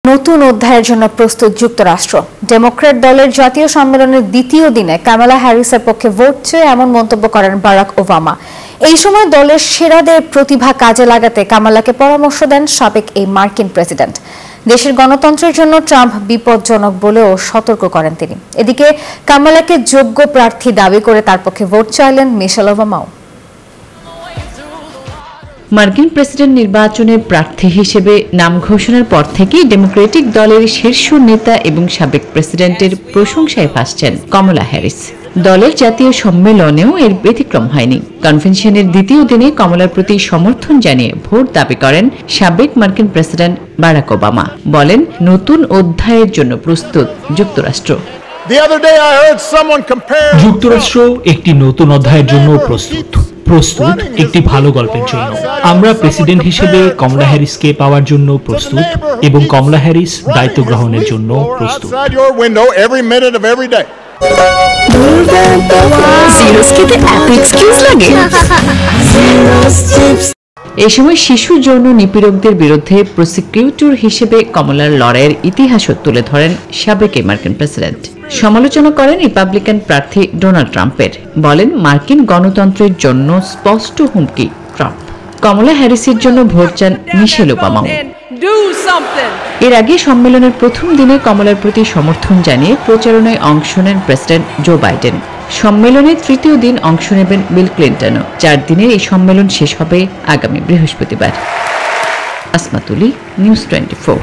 নতুন অধ্যায়ের জন্য প্রস্তুত যুক্তরাষ্ট্র। ডেমোক্র্যাট দলের জাতীয় সম্মেলনের দ্বিতীয় দিনে কামালা হ্যারিসের পক্ষে ভোট চেয়ে এমন মন্তব্য করেন বারাক ওবামা। এই সময় দলের সেরাদের প্রতিভা কাজে লাগাতে কামালাকে পরামর্শ দেন সাবেক এই মার্কিন প্রেসিডেন্ট। দেশের গণতন্ত্রের জন্য ট্রাম্প বিপজ্জনক বলেও সতর্ক করেন তিনি। এদিকে কামালাকে যোগ্য প্রার্থী দাবি করে তার পক্ষে ভোট চাইলেন মিশেল ওবামাও। মার্কিন প্রেসিডেন্ট নির্বাচনে প্রার্থী হিসেবে নাম ঘোষণার পর থেকেই ডেমোক্রেটিক দলের শীর্ষ নেতা এবং সাবেক প্রেসিডেন্টের প্রশংসায় ভাসছেন কমলা হ্যারিস। দলের জাতীয় সম্মেলনেও এর ব্যতিক্রম হয়নি। কনভেনশনের দ্বিতীয় দিনে কমলার প্রতি সমর্থন জানিয়ে ভোট দাবি করেন সাবেক মার্কিন প্রেসিডেন্ট বারাক ওবামা। বলেন, নতুন অধ্যায়ের জন্য প্রস্তুত যুক্তরাষ্ট্র। যুক্তরাষ্ট্র একটি নতুন অধ্যায়ের জন্য প্রস্তুত একটি ভালো গল্পের জন্য। আমরা প্রেসিডেন্ট হিসেবে কমলা হ্যারিসকে পাওয়ার জন্য প্রস্তুত এবং কমলা হ্যারিস দায়িত্ব গ্রহণের জন্য প্রস্তুত। এই সময় শিশু যৌন নিপীড়কদের বিরুদ্ধে প্রসিকিউটর হিসেবে কমলার লড়াইয়ের ইতিহাসও তুলে ধরেন সাবেক মার্কিন প্রেসিডেন্ট। সমালোচনা করেন রিপাবলিকান প্রার্থী ডোনাল্ড ট্রাম্পের। বলেন, মার্কিন গণতন্ত্রের জন্য স্পষ্ট হুমকি ট্রাম্প। কমলা হ্যারিসের জন্য ভোট চান মিশেল ওবামাও। এর আগে সম্মেলনের প্রথম দিনে কমলার প্রতি সমর্থন জানিয়ে প্রচারণায় অংশ নেন প্রেসিডেন্ট জো বাইডেন। সম্মেলনের তৃতীয় দিন অংশ নেবেন বিল ক্লিন্টনও। 4 দিনের এই সম্মেলন শেষ হবে আগামী বৃহস্পতিবার। আসমা তুলি, নিউজ 24।